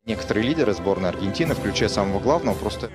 Некоторые лидеры сборной Аргентины, включая самого главного, просто...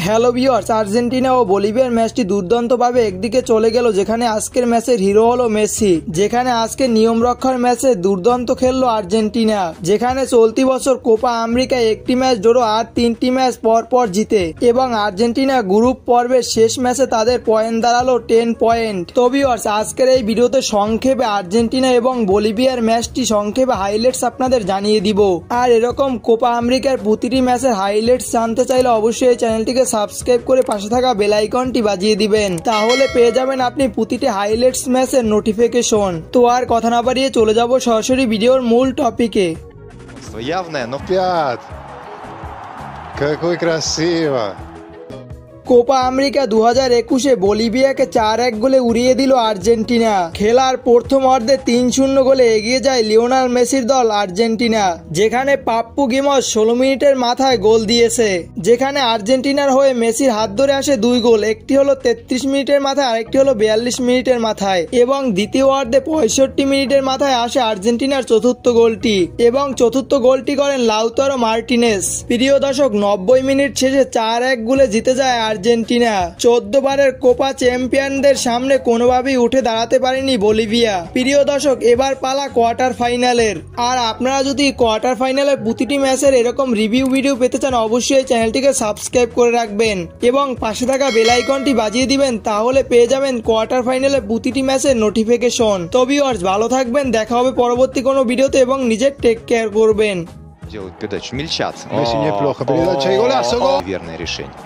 hello viewers, Argentina ও বলিভিয়ার ম্যাচটি দুর্দান্তভাবে একদিকে চলে গেল, যেখানে আজকের ম্যাচের হিরো হলো মেসি। যেখানে আজকে নিয়ম রক্ষার ম্যাচে দুর্দান্ত খেললো আর্জেন্টিনা, যেখানে চলতি বছর কোপা আমেরিকায় একটি ম্যাচ ড্র আর 3টি ম্যাচ পর জিতে, এবং আর্জেন্টিনা গ্রুপ পর্বের শেষ ম্যাচে তাদের পয়েন্ট দাঁড়ালো 10 পয়েন্ট। তো ভিউয়ার্স, আজকের এই ভিডিওতে সংক্ষেপে আর্জেন্টিনা এবং বলিভিয়ার ম্যাচটি সংক্ষেপে হাইলাইটস আপনাদের জানিয়ে দিব। আর এরকম কোপা আমেরিকার প্রতিটি ম্যাচের হাইলাইটস জানতে চাইলে অবশ্যই এই চ্যানেলটিকে সাবস্ক্রাইব করে পাশে থাকা বেল আইকনটি বাজিয়ে দিবেন, তাহলে পেয়ে যাবেন আপনি প্রতিটি হাইলাইটস ম্যাচের নোটিফিকেশন। তো আর কথা না বাড়িয়ে চলে যাব সরাসরি ভিডিওর মূল টপিকে। Явное, но... Пят! Какой красиво! কোপা আমেরিকা 2021-এ বলিভিয়াকে 4-1 গোলে উড়িয়ে দিল আর্জেন্টিনা। খেলার প্রথম অর্ধে 3-0 গোলে এগিয়ে যায় লিওনেল মেসির দল আর্জেন্টিনা, যেখানে পাপ্পু গিমস 16 মিনিটের মাথায় গোল দিয়েছে। যেখানে আর্জেন্টিনার হয়ে মেসির হাত ধরে আসে 2 গোল, একটি হলো 33 মিনিটের মাথায়, আরেকটি হলো 42 মিনিটের মাথায়, এবং দ্বিতীয় অর্ধে 65 মিনিটের মাথায় আসে আর্জেন্টিনার চতুর্থ গোলটি, এবং চতুর্থ গোলটি করেন লাউতারো মার্টিনেজ। প্রিয় দর্শক, 90 মিনিট শেষে 4-1 গোলে জিতে যায় আর্জেন্টিনা। 14 বারের কোপা চ্যাম্পিয়নদের সামনে কোনোভাবেই উঠে দাঁড়াতে পারেনি বলিভিয়া। প্রিয় দর্শক, এবার পালা কোয়ার্টার ফাইনালের। আর আপনারা যদি কোয়ার্টার ফাইনালের প্রতিটি ম্যাচের এরকম রিভিউ ভিডিও পেতে চান, অবশ্যই চ্যানেলটিকে সাবস্ক্রাইব করে রাখবেন এবং পাশে থাকা বেল আইকনটি বাজিয়ে দিবেন, তাহলে পেয়ে যাবেন কোয়ার্টার ফাইনালের প্রতিটি ম্যাচের নোটিফিকেশন। তো ভিউয়ার্স, ভালো থাকবেন, দেখা হবে পরবর্তী কোনো ভিডিওতে, এবং নিজের টেক কেয়ার করবেন। Делают передачу. Мельчат. Месси неплохо. Передача и голяшо. Верное решение.